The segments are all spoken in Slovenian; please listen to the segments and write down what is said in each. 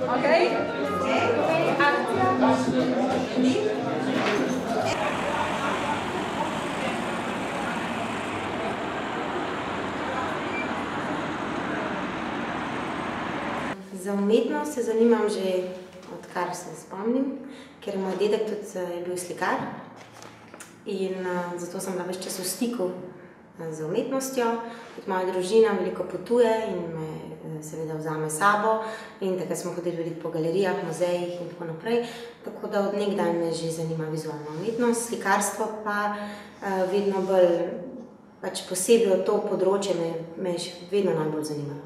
Okay? Za umetnost se zanimam že odkar se spomnim, ker moj dedek tudi je bil slikar in zato sem bila ves čas v stiku z umetnostjo. Tudi moja družina veliko potuje in me seveda vzame s sabo in takrat smo hodili veliko po galerijah, muzejih in tako naprej. Tako da od nekdaj me že zanima vizualna umetnost, slikarstvo pa vedno bolj, pač posebej to področje me je vedno najbolj zanimalo.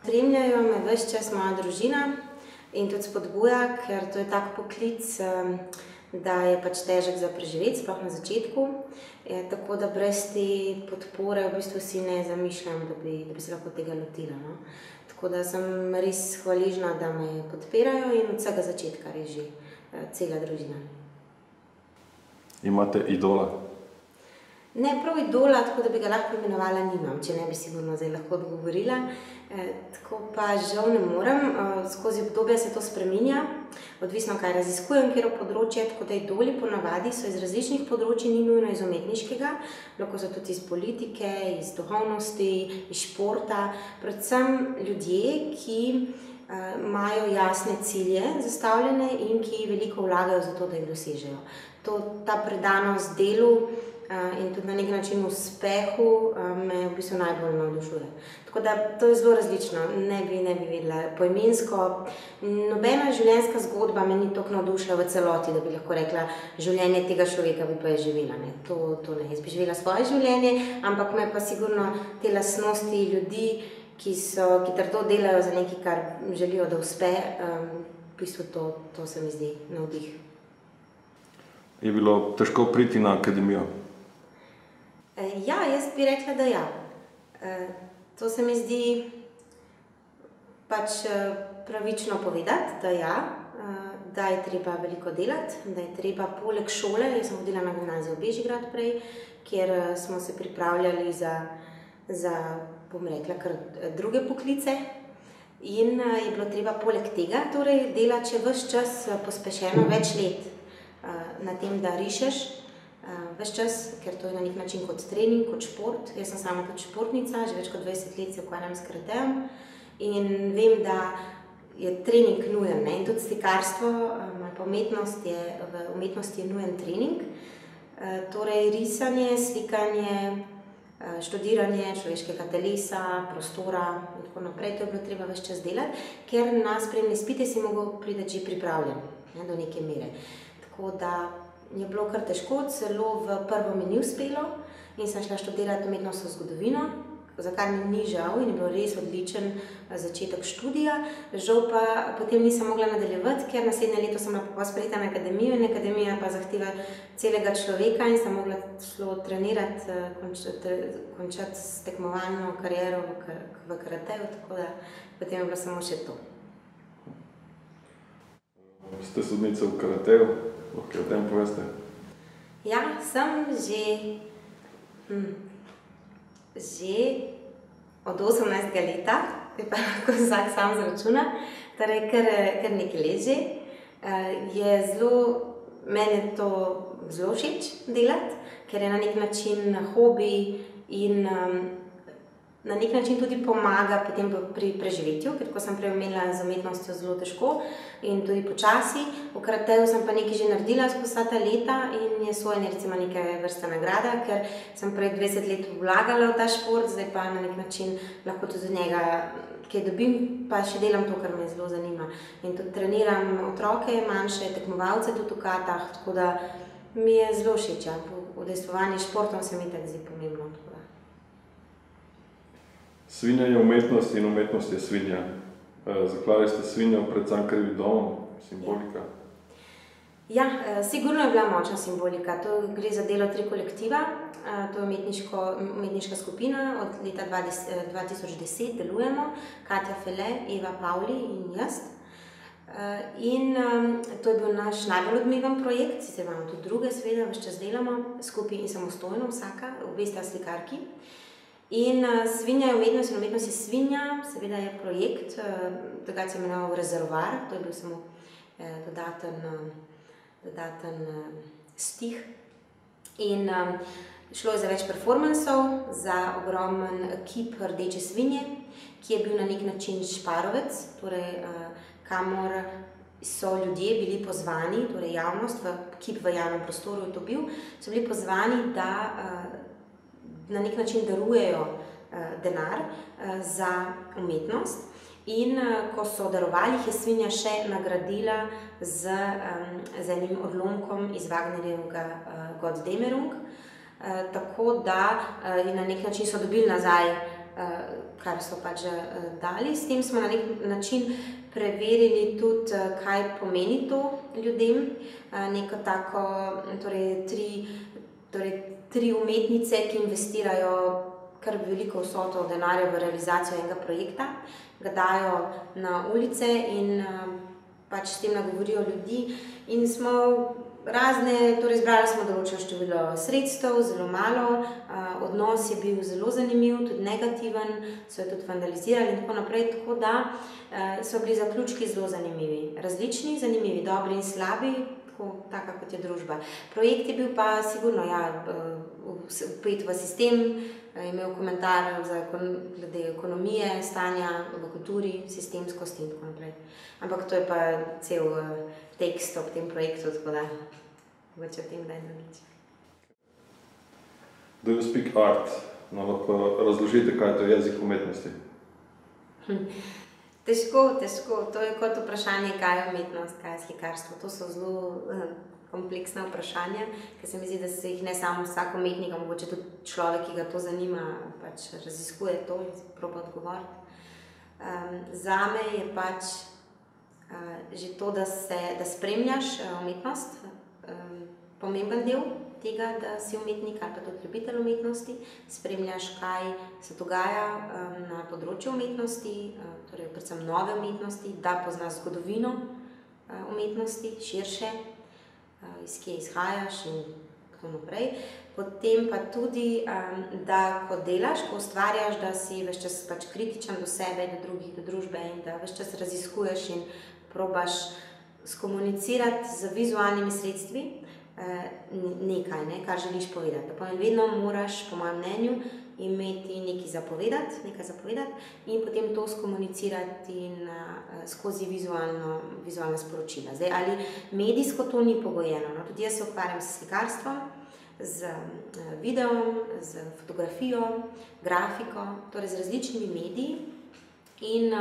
Spremljajo me ves čas moja družina in tudi spodbuja, ker to je tak poklic, da je pač težek za preživeti, sploh na začetku. Tako da brez te podpore v bistvu si ne zamišljam, da bi se lahko tega lotila. No? Tako da sem res hvaležna, da me podpirajo in od vsega začetka res že cela družina. Imate idola? Ne, prav idola, tako da bi ga lahko imenovala, nimam, če ne bi sigurno zdaj lahko odgovorila. Tako pa žal ne morem, skozi obdobje se to spreminja, odvisno kaj raziskujem, katero področje, tako da idoli ponavadi so iz različnih področij, ni nujno iz umetniškega, lahko so tudi iz politike, iz duhovnosti, iz športa, predvsem ljudje, ki imajo jasne cilje zastavljene in ki veliko vlagajo za to, da jih dosežejo. Ta predanost delu in tudi na nek način uspehu me v bistvu najbolj navdušuje. Tako da to je zelo različno, ne bi vedela poimensko. Nobena življenjska zgodba me ni toliko navdušila v celoti, da bi lahko rekla, življenje tega človeka bi pa je živela. Ne. To ne, jaz bi živela svoje življenje, ampak me pa sigurno te lastnosti ljudi, ki trdo delajo za nekaj, kar želijo, da uspe, v bistvu to se mi zdi navdih. Je bilo težko priti na akademijo? Ja, jaz bi rekla, da ja. To se mi zdi pač pravično povedati, da ja, da je treba veliko delati, da je treba poleg šole, jaz sem hodila na gimnazijo Bežigrad prej, kjer smo se pripravljali za bom rekla, kar druge poklice in je bilo treba poleg tega torej delati še ves čas pospešeno več let na tem, da rišeš ves čas, ker to je na nek način kot trening, kot šport. Jaz sem sama tudi športnica, že več kot 20 let se ukvarjam s karatejem in vem, da je trening nujen, ne? In tudi slikarstvo, pa umetnost v umetnosti je nujen trening. Torej risanje, slikanje, študiranje človeškega telesa, prostora in tako naprej, to je bilo treba ves čas delati, ker na spremne izpite si mogel priti že pripravljen, ne, do neke mere. Tako da je bilo kar težko, celo v prvo mi ni uspelo in sem šla študirati umetnostno zgodovino, za kar mi ni žal in je bil res odličen začetek študija. Žal pa potem nisem mogla nadaljevati, ker naslednje leto sem bila sprejeta na akademijo in akademija pa zahteva celega človeka in sem mogla šlo trenirati, končati s tekmovalno kariero v karateju, tako da potem je bilo samo še to. Ste sodnica v karateju? Lahko o tem poveste? Ja, sem že od 18. leta, ki pa lahko vsak sam zračuna, torej kar nekaj let že. Meni je to zelo všeč delati, ker je na nek način hobi in na nek način tudi pomaga potem pri preživetju, ker ko sem prej omenila, z umetnostjo zelo težko in tudi počasi. V karateju sem pa nekaj že naredila skozi vsa ta leta in je sojenje recimo neke vrste nagrada, ker sem prej 20 let vlagala v ta šport, zdaj pa na nek način lahko tudi od njega kaj dobim, pa še delam to, kar me zelo zanima. In tudi treniram otroke, manjše tekmovalce tudi v katah, tako da mi je zelo všeč. Udejstvovanje s športom se mi tako zdi pomembno. Svinja je umetnost in umetnost je svinja. Zaklali ste svinjo pred Cankarjevim domom, simbolika? Ja, sigurno je bila močna simbolika. To gre za delo 3 kolektiva. To je umetniška skupina, od leta 2010 delujemo. Katja Fele, Eva Pavli in jaz. In to je bil naš najbolj odmeven projekt, sicer imamo tudi druge, seveda, ves čas delamo skupaj in samostojno vsaka, obe sta slikarki. In Svinja je umetnost in umetnost je svinja, seveda je projekt, takrat se imenoval Rezervoar, to je bil samo dodaten stih. In šlo je za več performansov, za ogromen ekip Rdeče svinje, ki je bil na nek način šparovec, torej kamor so ljudje bili pozvani, torej javnost, ekip v javnem prostoru je to bil, so bili pozvani, da na nek način darujejo denar za umetnost. In ko so darovali, jih je svinja še nagradila z enim odlomkom iz Wagnerjevega Götterdämmerung, tako da na nek način so dobili nazaj, kar so pač dali. S tem smo na nek način preverili tudi, kaj pomeni to ljudem. Neko tako, tri umetnice, ki investirajo kar veliko vsoto denarja v realizacijo enega projekta, ga dajo na ulice in pač s tem nagovorijo ljudi. In smo zbrali smo določeno število sredstev, zelo malo, odnos je bil zelo zanimiv, tudi negativen, so jo tudi vandalizirali in tako naprej, tako da so bili zaključki zelo zanimivi. Različni, zanimivi, dobri in slabi, taka kot je družba. Projekt je bil pa sigurno, vpet v sistem, imel komentar glede ekonomije, stanja v kulturi, sistemskosti in tako naprej. Ampak to je pa cel tekst ob tem projektu, tako da mogoče o tem kdaj drugič. Do you speak art? Lahko razložite, kaj je to jezik umetnosti? Težko. To je kot vprašanje, kaj je umetnost, kaj je slikarstvo. To so zelo kompleksna vprašanja, ker se mi zdi, da se jih ne samo vsak umetnik, mogoče tudi človek, ki ga to zanima, pač raziskuje to in proba odgovoriti. Zame je pač že to, da spremljaš umetnost, pomemben del tega, da si umetnik ali pa tudi ljubitelj umetnosti, spremljaš, kaj se dogaja na področju umetnosti, torej predvsem nove umetnosti, da poznaš zgodovino umetnosti širše, iz kje izhajaš in tako naprej. Potem pa tudi, da ko delaš, ko ustvarjaš, da si ves čas pač kritičen do sebe, do drugih, do družbe in da ves čas raziskuješ in probaš skomunicirati z vizualnimi sredstvi nekaj, kar želiš povedati. Pa vedno moraš, po mojem mnenju, imeti nekaj zapovedati in potem to skomunicirati skozi vizualna sporočila. Zdaj, ali medijsko to ni pogojeno. Tudi jaz se ukvarjam s slikarstvom, z videom, z fotografijo, grafiko, torej z različnimi mediji in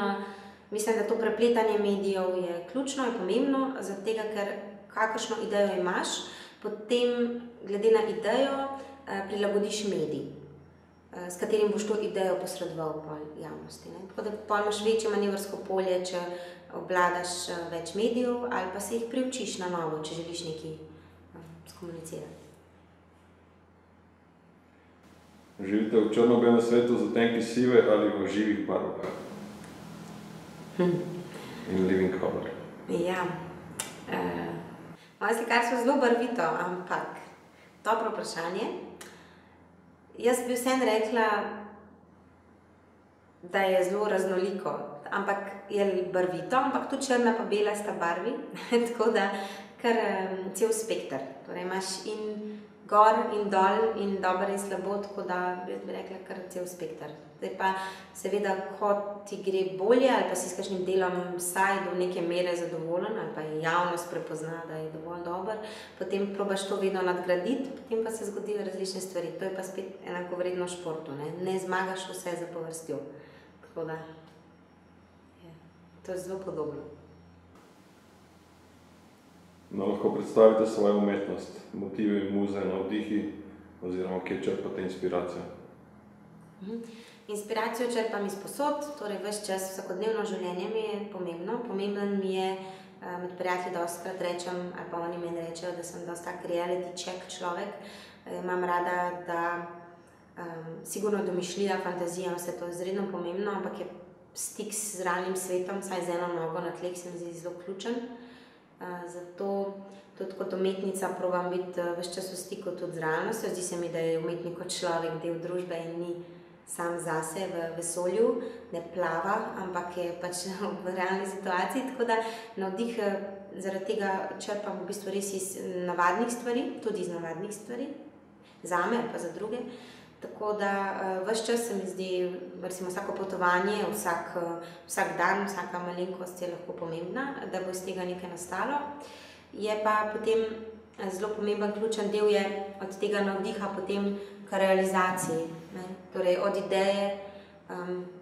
mislim, da to prepletanje medijev je ključno, je pomembno, zaradi tega, ker kakršno idejo imaš, potem glede na idejo prilagodiš medij, s katerim boš to idejo posredoval po javnosti. Tako da pa imaš večje manevrsko polje, če obvladaš več medijev ali pa se jih priučiš na novo, če želiš nekaj skomunicirati. Živite v črno-belem svetu z odtenki sive ali v živih barvah? In living color. Ja. Moje slikarstvo je zelo barvito, ampak dobro vprašanje. Jaz bi vseeno rekla, da je zelo raznoliko, ampak je barvito, ampak tudi črna pa bela sta barvi, tako da kar cel spekter. Torej imaš in gor in dol in dobro in slabo, tako da jaz bi rekla kar cel spekter. Zdaj pa seveda, ko ti gre bolje ali pa si s kakšnim delom vsaj do neke mere zadovoljen ali pa javnost prepozna, da je dovolj dober, potem probaš to vedno nadgraditi, potem pa se zgodijo različne stvari. To je pa spet enakovredno športu, ne zmagaš vse zapovrstjo. Tako da, to je zelo podobno. Lahko predstavite svojo umetnost, motive, muze, navdihi oziroma kje črpate inspiracijo? Inspiracijo črpam iz posod, torej ves čas vsakodnevno življenje mi je pomembno. Pomemben mi je, med prijatelji dostikrat rečem, ali pa oni meni rečejo, da sem dosti tak reality check človek. Imam rada, da sigurno domišljija, fantazija, vse to je izredno pomembno, ampak je stik z realnim svetom, vsaj z eno nogo na tleh, se mi zdi zelo ključen. Zato tudi kot umetnica probam biti ves čas v stiku tudi z realnostjo. Zdi se mi, da je umetnik kot človek del družbe in ni sam zase v vesolju, ne plava, ampak je pač v realni situaciji, tako da navdih zaradi tega črpam v bistvu res iz navadnih stvari, tudi iz navadnih stvari, zame pa za druge. Tako da ves čas se mi zdi, recimo vsako potovanje, vsak dan, vsaka malenkost je lahko pomembna, da bo iz tega nekaj nastalo. Je pa potem zelo pomemben ključen del je od tega navdiha potem k realizaciji. Ne? Torej od ideje,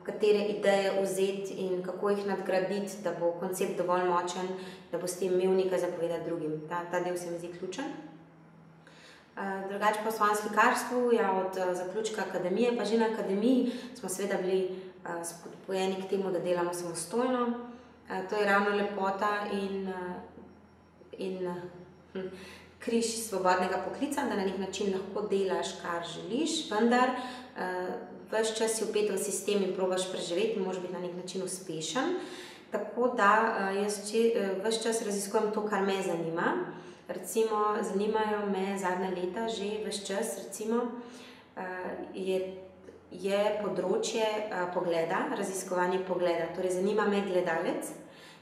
katere ideje vzeti in kako jih nadgraditi, da bo koncept dovolj močen, da bo s tem imel nekaj zapovedati drugim. Ta del se mi zdi ključen. Drugače pa v svojem slikarstvu, od zaključka akademije, pa že na akademiji smo seveda bili spodbujeni k temu, da delamo samostojno. To je ravno lepota in križ svobodnega poklica, da na nek način lahko delaš, kar želiš, vendar ves čas si vpet v sistem in probaš preživeti in moraš biti na nek način uspešen. Tako da jaz ves čas raziskujem to, kar me zanima. Recimo, zanimajo me zadnja leta že ves čas, recimo, je področje pogleda, raziskovanje pogleda. Torej, zanima me gledalec,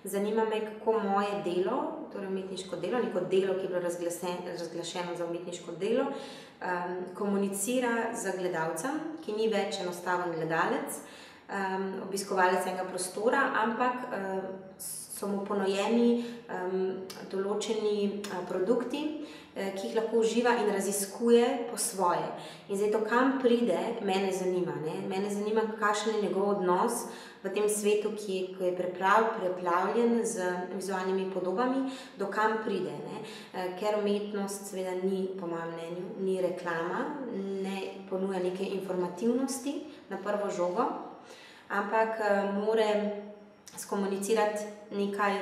zanima me, kako moje delo, torej umetniško delo, neko delo, ki je bilo razglašeno za umetniško delo, komunicira z gledalcem, ki ni več enostaven gledalec, obiskovalec enega prostora, ampak so mu ponujeni določeni produkti, ki jih lahko uživa in raziskuje po svoje. In zdaj to, kam pride, mene zanima. Ne? Mene zanima, kakšen je njegov odnos v tem svetu, ki je preplavljen z vizualnimi podobami, do kam pride. Ne? Ker umetnost seveda ni, po mojem mnenju, ni reklama, ne ponuja neke informativnosti na prvo žogo, ampak more skomunicirati nekaj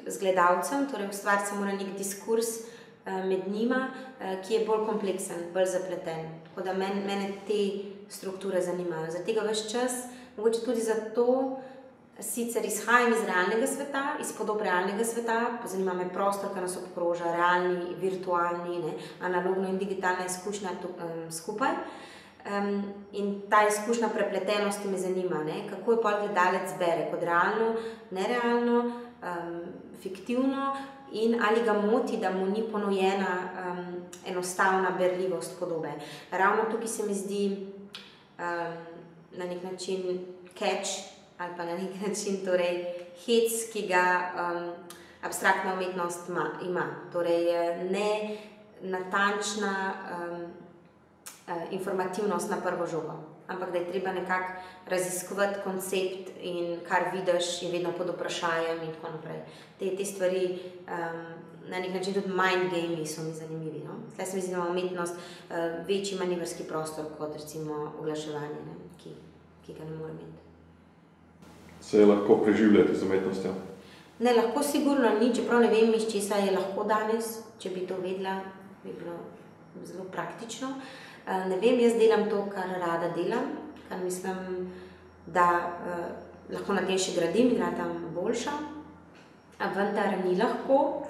z gledalcem, torej ustvariti se mora nek diskurs med njima, ki je bolj kompleksen, bolj zapleten. Tako da mene te strukture zanimajo. Zaradi tega ves čas, mogoče tudi zato, sicer izhajam iz realnega sveta, iz podob realnega sveta, zanima me prostor, ki nas obkroža, realni, virtualni, ne, analogno in digitalna izkušnja skupaj. In ta izkušnja prepletenosti me zanima, ne? Kako je pol gledalec bere, kot realno, nerealno, fiktivno in ali ga moti, da mu ni ponujena enostavna berljivost podobe. Ravno tukaj se mi zdi na nek način catch ali pa na nek način torej hec, ki ga abstraktna umetnost ima. Torej ne natančna informativnost na prvo žogo, ampak da je treba nekako raziskovati koncept in kar vidiš je vedno pod vprašajem in tako naprej. Te stvari, na nek način tudi mind gamey so mi zanimivi. No? Tukaj se mi zdi, da ima umetnost večji manevrski prostor kot recimo oglaševanje, ne? Ki ga ne more imeti. Se je lahko preživljati z umetnostjo? Ne, lahko sigurno ni, čeprav ne vem, iz česa je lahko danes, če bi to vedela, bi bilo zelo praktično. Ne vem, jaz delam to, kar rada delam, kar mislim, da lahko na tem še gradim in ratam boljša, vendar ni lahko.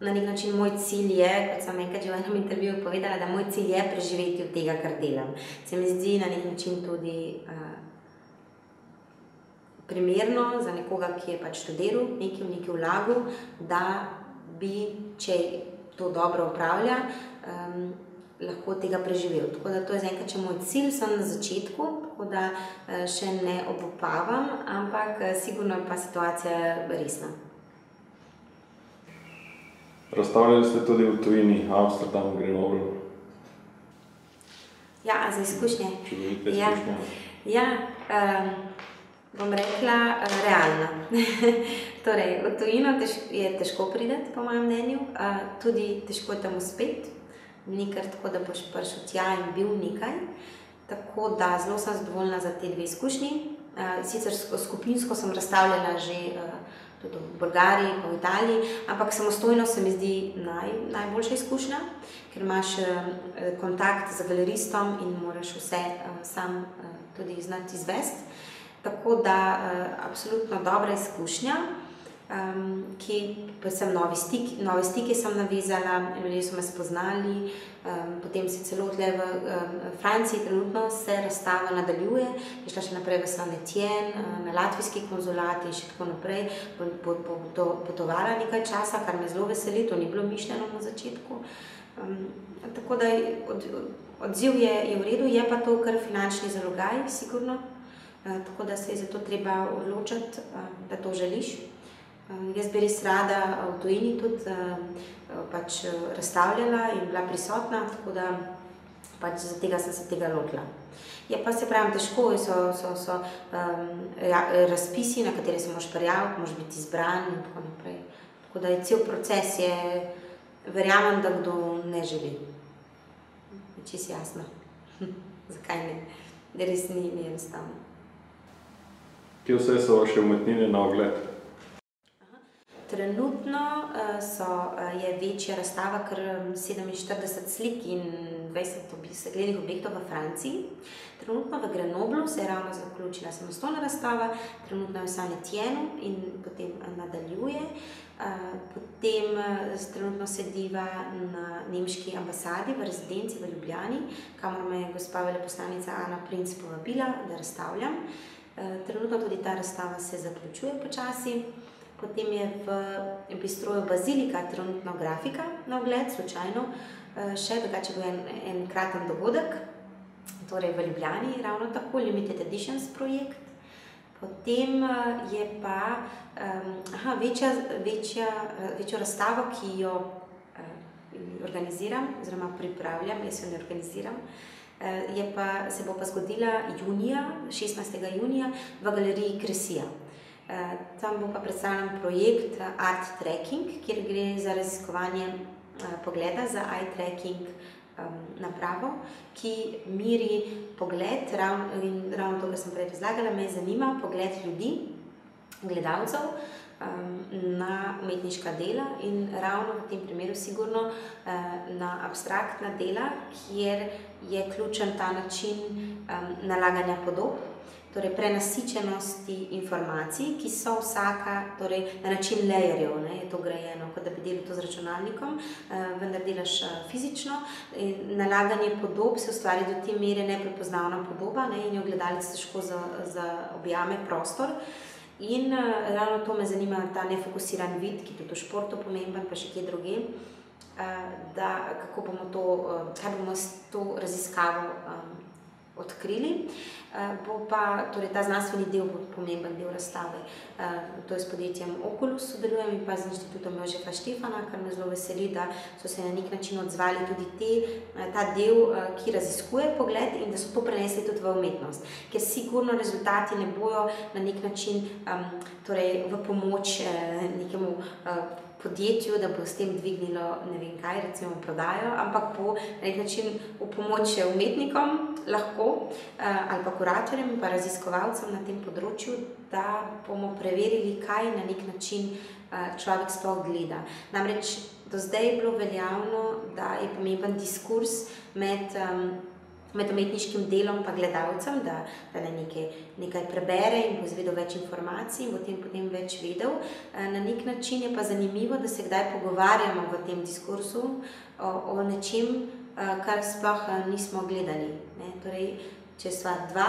Na nek način moj cilj je, kot sem enkrat že v enem intervjuju povedala, da moj cilj je preživeti od tega, kar delam. Se mi zdi na nek način tudi primerno za nekoga, ki je pač študiral, nekaj vlagal, da bi, če to dobro upravlja, lahko tega preživel. Tako da to je zaenkrat še moj cilj, sem na začetku, tako da še ne obupavam, ampak sigurno je pa situacija resna. Razstavljali ste tudi v tujini, Amsterdam, Grenoble. Ja, za izkušnje. Čudovite izkušnje. Ja, bom rekla realna. Torej, v tujino je težko priti, po mojem mnenju, tudi težko je tam uspeti. Ni kar tako, da boš prišel tja in bil nekaj. Tako da zelo sem zadovoljna za te dve izkušnji. Sicer skupinsko sem razstavljala že tudi v Bolgariji pa v Italiji, ampak samostojno se mi zdi najboljša izkušnja, ker imaš kontakt z galeristom in moraš vse sam tudi znati izvesti. Tako da absolutno dobra izkušnja. sem nove stike sem navezala, ljudje so me spoznali, potem se celo tle v Franciji trenutno se razstava nadaljuje, je šla še naprej v Saint-Étienne, na latvijski konzulat in še tako naprej, potovala nekaj časa, kar me zelo veseli, to ni bilo mišljeno na začetku. Tako da odziv je v redu, je pa to kar finančni zalogaj, sigurno, tako da se je zato treba odločiti, da to želiš. Jaz bi res rada v tujini tudi pač razstavljala in bila prisotna, tako da pač za tega sem se tega lotila. Je pa, se pravim, težko, so razpisi, na katere se moraš prijaviti, moraš biti izbran in tako naprej. Tako da je cel proces, verjamem, da kdo ne želi. Je čisto jasno. Zakaj ne? Da res ni enostavno. Kje vse so vaše umetnine na ogled? Trenutno je večja razstava, kar 47 slik in 20 glednih objektov v Franciji. Trenutno v Grenoblu se je ravno zaključila samostojna razstava, trenutno je v Saint-Étienne in potem nadaljuje. Potem trenutno sediva na nemški ambasadi v rezidenci v Ljubljani, kamor me je gospa veleposlanica Ana Princ povabila, da razstavljam. Trenutno tudi ta razstava se zaključuje počasi. Potem je v bistroju Bazilika trenutno grafika na ogled, slučajno, še drugače bil en kraten dogodek, torej v Ljubljani, ravno tako, Limited Editions projekt. Potem je pa večjo razstavo, ki jo organiziram, oziroma pripravljam, jaz jo ne organiziram, se bo pa zgodila 16. junija v galeriji Kresija. Tam bo pa predstavljen projekt Art Tracking, kjer gre za raziskovanje pogleda za eye tracking napravo, ki meri pogled, in ravno to, kar sem prej razlagala, me zanima pogled ljudi, gledalcev, na umetniška dela in ravno v tem primeru sigurno na abstraktna dela, kjer je ključen ta način nalaganja podob, torej prenasičenosti informacij, ki so vsaka, torej na način layerjev, je to grajeno, kot da bi delal to z računalnikom, vendar delaš fizično. Nalaganje podob se ustvari do te mere neprepoznavna podoba in jo gledalec težko zaobjame prostor. In ravno to me zanima, ta nefokusiran vid, ki je tudi v športu pomemben, pa še kje druge, kako bomo kaj bomo s to raziskavo odkrili. Bo pa, torej ta znanstveni del bo pomemben del razstave. To je s podjetjem Oculus sodelujem in pa z Inštitutom Jožefa Štefana, kar me zelo veseli, da so se na nek način odzvali tudi ta del, ki raziskuje pogled in da so to prenesli tudi v umetnost. Ker sigurno rezultati ne bojo na nek način v pomoč nekemu podjetju, da bo s tem dvignilo ne vem kaj, recimo prodajo, ampak bo na nek način v pomoč umetnikom lahko, ali pa kuratorjem in pa raziskovalcem na tem področju, da bomo preverili, kaj na nek način človek sploh gleda. Namreč do zdaj je bilo veljavno, da je pomemben diskurs med umetniškim delom pa gledalcem, da nekaj prebere in bo izvedel več informacij in bo potem več vedel. Na nek način je pa zanimivo, da se kdaj pogovarjamo v tem diskursu o nečem, kar sploh nismo gledali. Torej, če sva dva,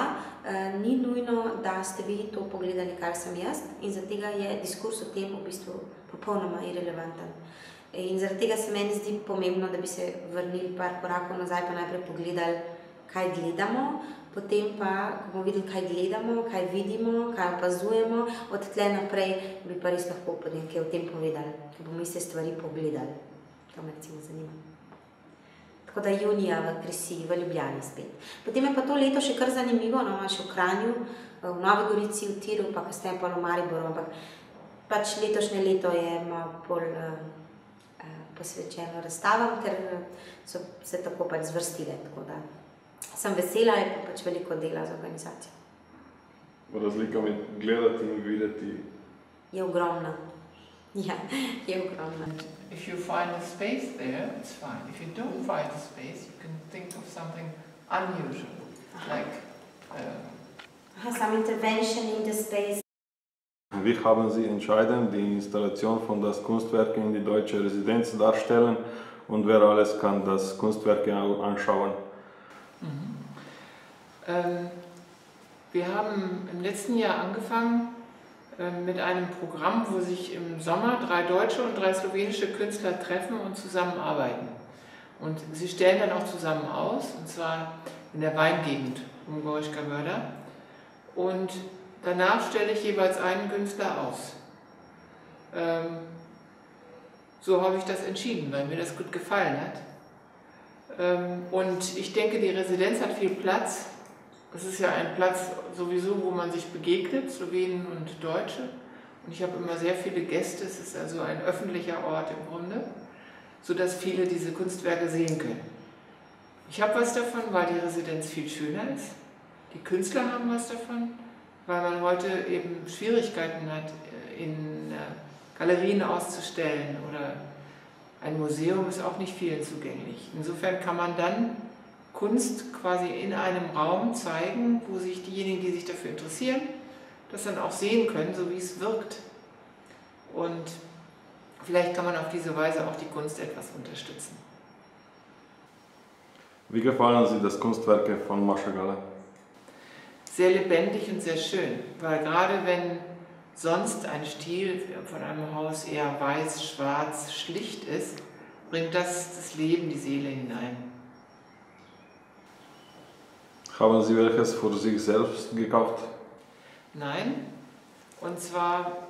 ni nujno, da ste vi to pogledali, kar sem jaz, in zaradi tega je diskurs o tem v bistvu popolnoma irelevanten. In zaradi tega se meni zdi pomembno, da bi se vrnili par korakov nazaj, pa najprej pogledali, kaj gledamo, potem pa, ko bomo videli, kaj gledamo, kaj vidimo, kaj opazujemo, od tle naprej bi pa res lahko potem kaj o tem povedali, ker bomo iste stvari pogledali. To me recimo zanima. Tako da junija v Kresiji, v Ljubljani spet. Potem je pa to leto še kar zanimivo, še v Kranju, v Novi Gorici, v Tiru, pa kasneje pa v Mariboru, ampak pač letošnje leto je malo bolj posvečeno razstavam, ker so se tako pač zvrstile, tako da sem vesela, je pa pač veliko dela za organizacijo. Razlika med gledati in videti je ogromna. Ja, je ogromna. If you find a space there, it's fine. If you don't find a space, you can think of something unusual, like some intervention in the space. Wie haben Sie entschieden, die Installation von das Kunstwerk in die deutsche Residenz darstellen und wer alles kann das Kunstwerk anschauen? Wir haben im letzten Jahr angefangen mit einem Programm, wo sich im Sommer 3 deutsche und 3 slowenische Künstler treffen und zusammenarbeiten. Und sie stellen dann auch zusammen aus, und zwar in der Weingegend um Goriška Brda. Und danach stelle ich jeweils einen Künstler aus. So habe ich das entschieden, weil mir das gut gefallen hat. Und ich denke, die Residenz hat viel Platz. Es ist ja ein Platz sowieso, wo man sich begegnet, Slowenen und Deutsche. Und ich habe immer sehr viele Gäste, es ist also ein öffentlicher Ort im Grunde, sodass viele diese Kunstwerke sehen können. Ich habe was davon, weil die Residenz viel schöner ist. Die Künstler haben was davon, weil man heute eben Schwierigkeiten hat, in Galerien auszustellen, oder ein Museum ist auch nicht vielen zugänglich. Insofern kann man dann Kunst quasi in einem Raum zeigen, wo sich diejenigen, die sich dafür interessieren, das dann auch sehen können, so wie es wirkt. Und vielleicht kann man auf diese Weise auch die Kunst etwas unterstützen. Wie gefallen Sie das Kunstwerke von Mascha Gala? Sehr lebendig und sehr schön, weil gerade wenn sonst ein Stil von einem Haus eher weiß, schwarz, schlicht ist, bringt das Leben, die Seele hinein. Haben Sie welches für sich selbst gekauft? Nein, und zwar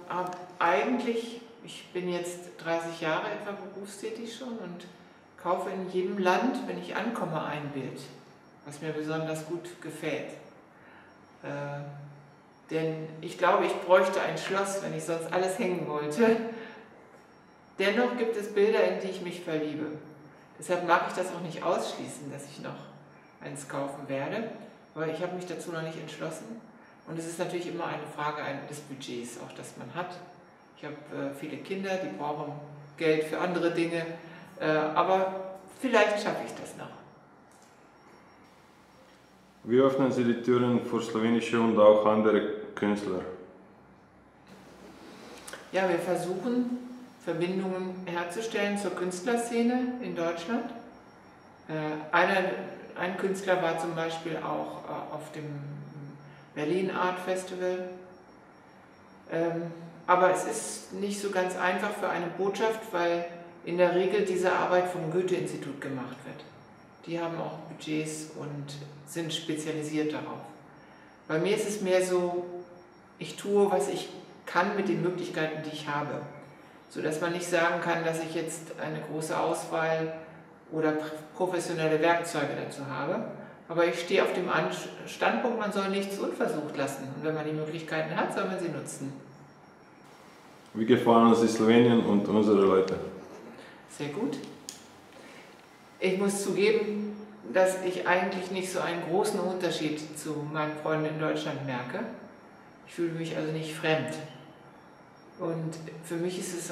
eigentlich, ich bin jetzt 30 Jahre etwa berufstätig schon und kaufe in jedem Land, wenn ich ankomme, ein Bild, was mir besonders gut gefällt. Denn ich glaube, ich bräuchte ein Schloss, wenn ich sonst alles hängen wollte. Dennoch gibt es Bilder, in die ich mich verliebe. Deshalb mag ich das auch nicht ausschließen, dass ich noch eins kaufen werde, aber ich habe mich dazu noch nicht entschlossen. Und es ist natürlich immer eine Frage des Budgets, auch das man hat. Ich habe viele Kinder, die brauchen Geld für andere Dinge, aber vielleicht schaffe ich das noch. Wie öffnen Sie die Türen für slowenische und auch andere Künstler? Ja, wir versuchen, Verbindungen herzustellen zur Künstlerszene in Deutschland. Ein Künstler war zum Beispiel auch auf dem Berlin Art Festival. Aber es ist nicht so ganz einfach für eine Botschaft, weil in der Regel diese Arbeit vom Goethe-Institut gemacht wird. Die haben auch Budgets und sind spezialisiert darauf. Bei mir ist es mehr so, ich tue, was ich kann mit den Möglichkeiten, die ich habe. Sodass man nicht sagen kann, dass ich jetzt eine große Auswahl oder professionelle Werkzeuge dazu habe. Aber ich stehe auf dem Standpunkt, man soll nichts unversucht lassen. Und wenn man die Möglichkeiten hat, soll man sie nutzen. Wie gefallen Sie Slowenien und unsere Leute? Sehr gut. Ich muss zugeben, dass ich eigentlich nicht so einen großen Unterschied zu meinen Freunden in Deutschland merke. Ich fühle mich also nicht fremd. Und für mich ist es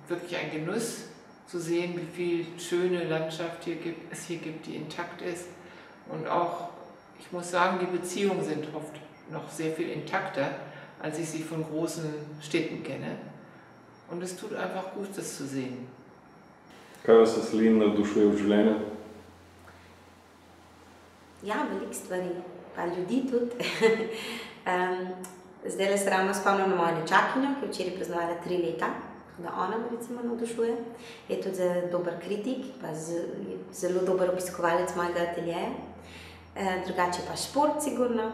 wirklich ein Genuss zu sehen, wie viel schöne Landschaft es hier gibt, die intakt ist. Und auch, ich muss sagen, die Beziehungen sind oft noch sehr viel intakter, als ich sie von großen Städten kenne. Und es tut einfach gut, das zu sehen. Kaj vas Selin navdušuje v življenju? Ja, veliko stvari, pa ljudi tudi. Zdaj se ravno spomnim na mojo nečakinjo, ki je včeraj praznovala 3 leta, da ona me recimo navdušuje. Je tudi dober kritik, pa zelo dober obiskovalec mojega ateljeja. Drugače pa šport sigurno,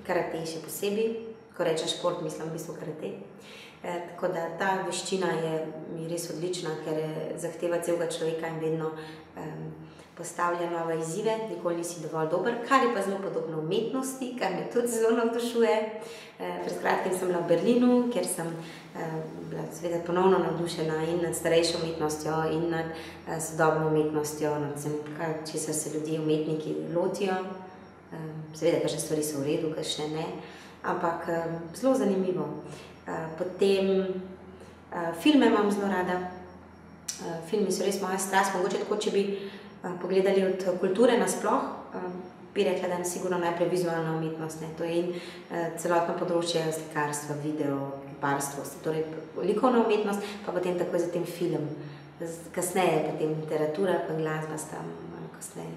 karate še posebej. Ko rečem šport, mislim v bistvu karate. Tako da ta veščina je mi res odlična, ker zahteva celega človeka in vedno postavlja nove izzive, nikoli nisi dovolj dober, kar je pa zelo podobno umetnosti, kar me tudi zelo navdušuje. Pred kratkim sem bila v Berlinu, kjer sem bila seveda ponovno navdušena in nad starejšo umetnostjo in nad sodobno umetnostjo, nad vsem, česar se ljudje, umetniki lotijo. Seveda, kakšne stvari so v redu, kakšne ne, ampak zelo zanimivo. Potem filme imam zelo rada. Filmi so res moja strast, mogoče tako, če bi pogledali od kulture nasploh, bi rekla, da je sigurno najprej vizualna umetnost. To je in celotno področje slikarstva, video, kiparstvo, torej likovna umetnost, pa potem takoj zatem film. Kasneje potem literatura pa glasba sta malo kasneje.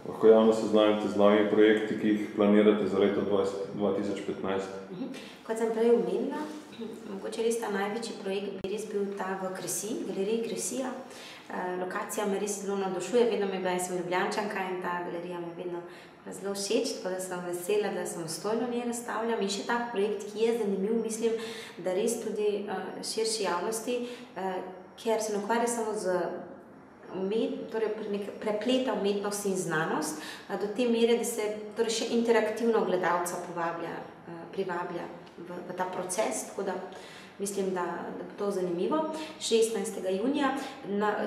Lahko javno seznanite z novimi projekti, ki jih planirate za leto 2015? Kot sem prej omenila, mogoče res ta največji projekt bi res bil ta v Kresi, galeriji Kresija. Lokacija me res zelo navdušuje, vedno mi je bila, jaz sem Ljubljančanka in ta galerija me vedno zelo všeč, tako da sem vesela, da samostojno v njej razstavljam. In še tak projekt, ki je zanimiv, mislim, da res tudi širši javnosti, ker se ne ukvarja samo z torej prepleta umetnost in znanost, do te mere, da se torej še interaktivno gledalca privablja v ta proces, tako da mislim, da bo to zanimivo. 16. junija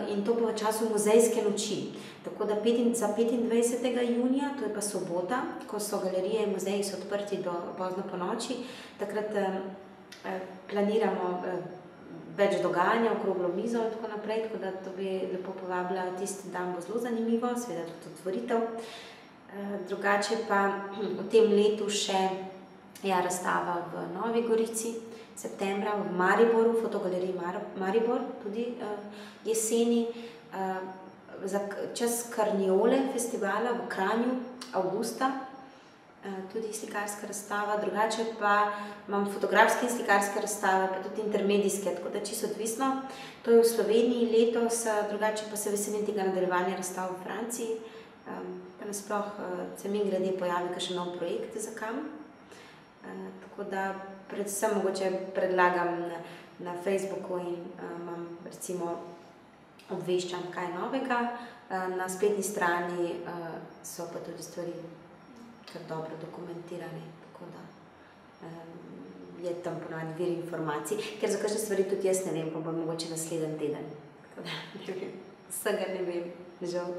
in to bo v času muzejske noči. Tako da za 25. junija, to je pa sobota, ko so galerije in muzeji so odprti do pozno po noči, takrat planiramo več dogajanja, okroglo mizo in tako naprej, tako da to bi lepo povabila, tisti dan bo zelo zanimivo, seveda tudi otvoritev. Drugače pa v tem letu še razstava v Novi Gorici, septembra v Mariboru, fotogaleriji Maribor, tudi jeseni, za čas Karniole festivala v Kranju, avgusta, tudi slikarska razstava, drugače pa imam fotografske in slikarske razstave, pa tudi intermedijske, tako da čisto odvisno. To je v Sloveniji letos, drugače pa se veselim tega nadaljevanja razstav v Franciji, pa nasploh se mi glede pojavi kakšen nov projekt za kam. Tako da predvsem mogoče predlagam na Facebooku in imam recimo obveščam kaj novega. Na spletni strani so pa tudi stvari kar dobro dokumentirane, tako da je tam ponavadi vir informacij, ker za kakšne stvari tudi jaz ne vem, pa bo mogoče naslednji teden. Tako da ne vem, vsega ne vem, žal.